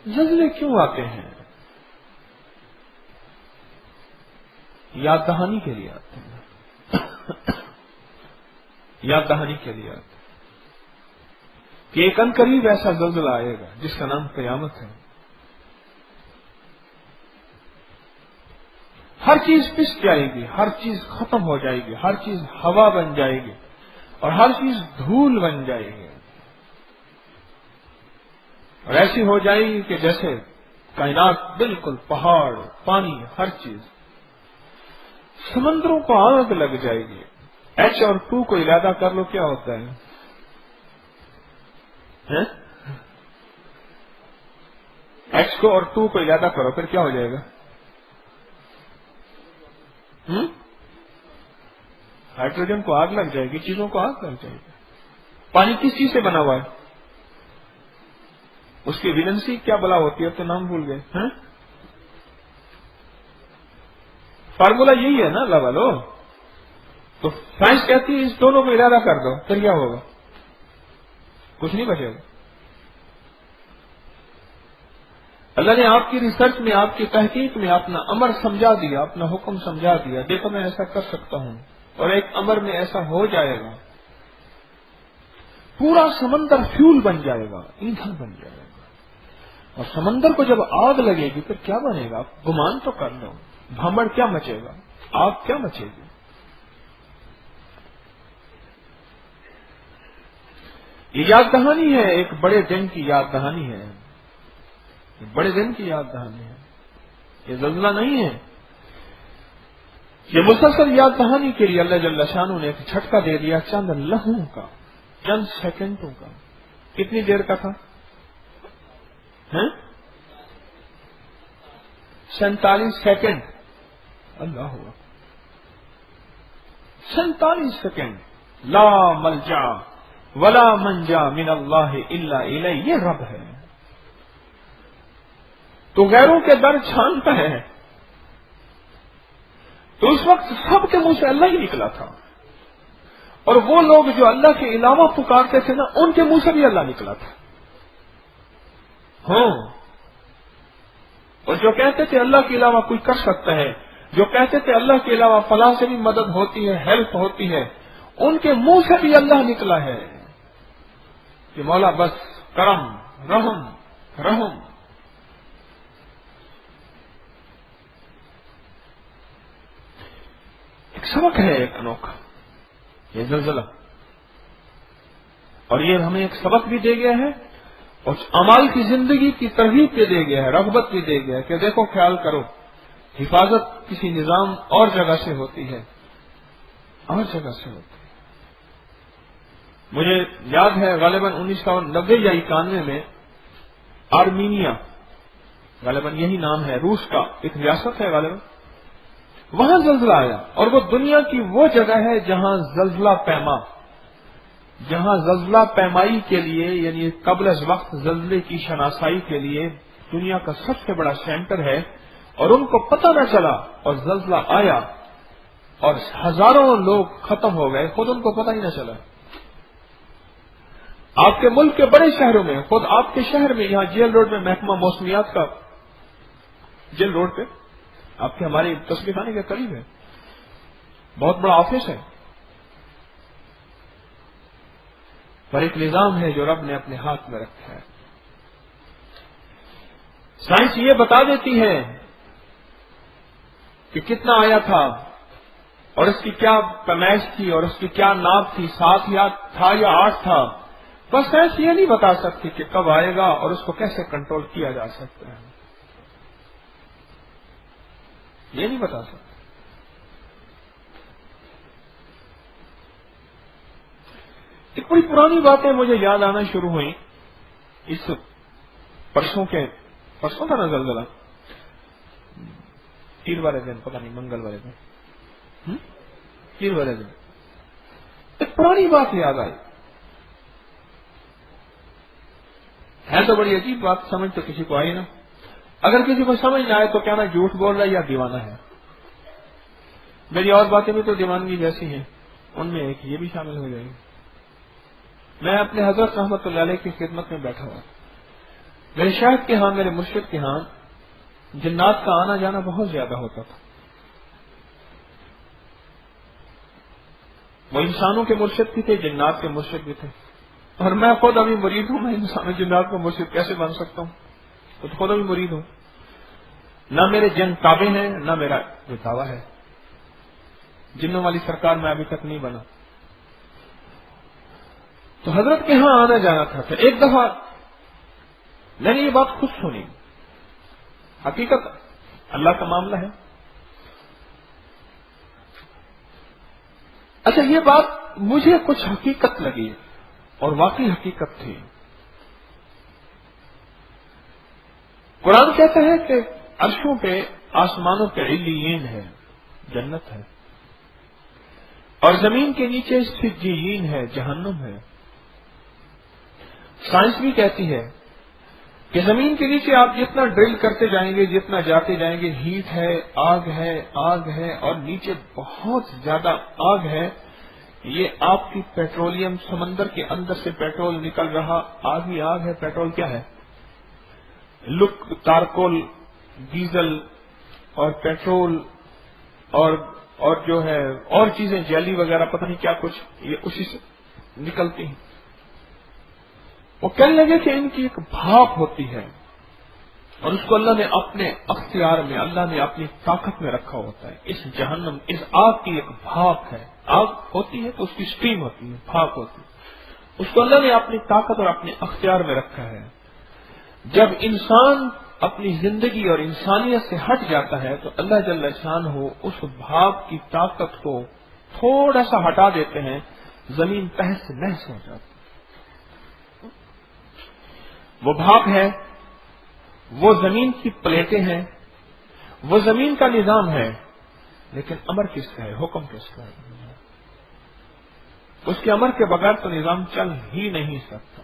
زلزلے کیوں آتے ہیں؟ یاد دہانی کے لیے آتے ہیں، یاد دہانی کے لیے آتے ہیں کہ ایک عنقریب ایسا زلزلہ آئے گا جس کا نام قیامت ہے. ہر چیز پس جائے گی، ہر چیز ختم ہو جائے گی، ہر چیز ہوا بن جائے گی اور ہر چیز دھول بن جائے گی، اور ایسی ہو جائے گی کہ جیسے کائنات بالکل پہاڑ، پانی، ہر چیز. سمندروں کو آگ لگ جائے گی. ایچ اور 2 کو علیحدہ کر لو، کیا ہوتا ہے؟ ایچ کو اور 2 کو علیحدہ کرو، پھر کیا ہو جائے گا؟ ہائیڈروجن کو آگ لگ جائے گی، چیزوں کو آگ لگ جائے گی. پانی کس چیز سے بنا ہوا ہے؟ اس کی ویلنسی کیا بلا ہوتی ہے؟ تو نام بھول گئے. فارمولا یہی ہے نا اللہ والو. تو سائنس کہتی ہے اس دونوں کو ارادہ کر دو، پھر کیا ہوگا؟ کچھ نہیں بچے گا. اللہ نے آپ کی ریسرچ میں، آپ کی تحقیق میں اپنا امر سمجھا دیا، اپنا حکم سمجھا دیا. دیکھو میں ایسا کر سکتا ہوں، اور ایک امر میں ایسا ہو جائے گا، پورا سمندر فیول بن جائے گا، ایندھن بن جائے گا. اور سمندر کو جب آگ لگے گی پھر کیا بنے گا؟ گمان تو کر لو. بھمڑ کیا مچے گا؟ آگ کیا مچے گی؟ یہ یاد دہانی ہے، ایک بڑے دن کی یاد دہانی ہے، بڑے دن کی یاد دہانی ہے. یہ زلزلہ نہیں ہے، یہ مسلسل یاد دہانی کے لیے اللہ جل شانہ نے ایک جھٹکا دے دیا، چند لمحوں کا، چند سیکنڈوں کا. کتنی دیر کا تھا؟ 47 سیکنڈ. اللہ ہوا 47 سیکنڈ. لا ملجا ولا منجا من اللہ الا الیہ. یہ رب ہے تو غیروں کے در چھانتا ہے. تو اس وقت سب کے منہ سے اللہ ہی نکلا تھا، اور وہ لوگ جو اللہ کے علاوہ پکارتے تھے نا، ان کے منہ سے بھی اللہ نکلا تھا. اور جو کہتے تھے اللہ کے علاوہ کوئی کر سکتا ہے، جو کہتے تھے اللہ کے علاوہ فلاں سے بھی مدد ہوتی ہے، ہیلپ ہوتی ہے، ان کے منہ سے بھی اللہ نکلا ہے کہ مولا بس کرم، رحم، رحم. ایک سبق ہے، ایک انوکھا یہ زلزلہ، اور یہ ہمیں ایک سبق بھی دے گیا ہے اور اعمال کی زندگی کی ترغیب بھی دے گیا ہے، رغبت بھی دے گیا ہے کہ دیکھو خیال کرو، حفاظت کسی نظام اور جگہ سے ہوتی ہے، اور جگہ سے ہوتی ہے. مجھے یاد ہے غالباً 1990 یا 91 میں آرمینیا، غالباً یہی نام ہے، روس کا ایک ریاست ہے غالباً، وہاں زلزلہ آیا. اور وہ دنیا کی وہ جگہ ہے جہاں زلزلہ پیمائی کے لیے، یعنی قبل از وقت زلزلے کی شناسائی کے لیے دنیا کا سب سے بڑا سینٹر ہے. اور ان کو پتہ نہ چلا اور زلزلہ آیا اور ہزاروں لوگ ختم ہو گئے، خود ان کو پتہ ہی نہ چلا. آپ کے ملک کے بڑے شہروں میں، خود آپ کے شہر میں، یہاں جیل روڈ میں محکمہ موسمیات کا، جیل روڈ پہ آپ کے ہمارے تصویر خانے کے قریب ہے، بہت بڑا آفس ہے، پر ایک نظام ہے جو رب نے اپنے ہاتھ میں رکھا ہے. سائنس یہ بتا دیتی ہے کہ کتنا آیا تھا اور اس کی کیا پیمائش تھی اور اس کی کیا ناپ تھی، 7 تھا یا 8 تھا. بس سائنس یہ نہیں بتا سکتی کہ کب آئے گا اور اس کو کیسے کنٹرول کیا جا سکتا ہے، یہ نہیں بتا سکتا. ایک بڑی پرانی باتیں مجھے یاد آنا شروع ہوئی اس پرسوں تھا نا زلزلہ، پیر والے دن، پتہ نہیں منگل والے دن، پیر والے دن ایک پرانی بات یاد آئی. ہے تو بڑی عجیب بات، سمجھ تو کسی کو آئی نا. اگر کسی کو سمجھ نہ آئے تو کیا نا جھوٹ بول رہا ہے یا دیوانہ ہے. میری اور باتیں بھی تو دیوانگی جیسی ہیں، ان میں ایک یہ بھی شامل ہو جائے گی. میں اپنے حضرت رحمت اللہ علیہ کی خدمت میں بیٹھا ہوا، میرے شیخ کے ہاں، میرے مرشد کے ہاں جنات کا آنا جانا بہت زیادہ ہوتا تھا. وہ انسانوں کے مرشد بھی تھے، جنات کے مرشد بھی تھے. اور میں خود ابھی مرید ہوں. میں انسان جنات کا مرشد کیسے بن سکتا ہوں؟ تو خود ابھی مرید ہوں. نہ میرے جن تابع ہیں، نہ میرا جو دعویٰ ہے. جنوں والی سرکار میں ابھی تک نہیں بنا. تو حضرت کے ہاں آنا جانا تھا. تو ایک دفعہ میں نے یہ بات خود سنی. حقیقت اللہ کا معاملہ ہے. اچھا، یہ بات مجھے کچھ حقیقت لگی اور واقعی حقیقت تھی. قرآن کہتا ہے کہ عرشوں پہ، آسمانوں پہ علیین ہے، جنت ہے، اور زمین کے نیچے سجیین ہے، جہنم ہے. سائنس بھی کہتی ہے کہ زمین کے نیچے آپ جتنا ڈرل کرتے جائیں گے، جتنا جاتے جائیں گے، ہیٹ ہے، آگ ہے، آگ ہے، اور نیچے بہت زیادہ آگ ہے. یہ آپ کی پیٹرولیم، سمندر کے اندر سے پیٹرول نکل رہا، آگ ہی آگ ہے. پیٹرول کیا ہے؟ تارکول، ڈیزل اور پیٹرول اور جو ہے اور چیزیں، جیلی وغیرہ، پتہ نہیں کیا کچھ، یہ اسی سے نکلتی ہیں. وہ کہنے لگے کہ ان کی ایک بھاپ ہوتی ہے اور اس کو اللہ نے اپنے اختیار میں، اللہ نے اپنی طاقت میں رکھا ہوتا ہے. اس جہنم، اس آگ کی ایک بھاپ ہے. آگ ہوتی ہے تو اس کی سٹیم ہوتی ہے، بھاپ ہوتی ہے. اس کو اللہ نے اپنی طاقت اور اپنے اختیار میں رکھا ہے. جب انسان اپنی زندگی اور انسانیت سے ہٹ جاتا ہے تو اللہ جل شانہ اس بھاپ کی طاقت کو تھوڑا سا ہٹا دیتے ہیں، زمین تہس نہس ہو جاتی. وہ بھاپ ہے، وہ زمین کی پلیٹیں ہیں، وہ زمین کا نظام ہے، لیکن امر کس کا ہے؟ حکم کس کا ہے؟ اس کے امر کے بغیر تو نظام چل ہی نہیں سکتا.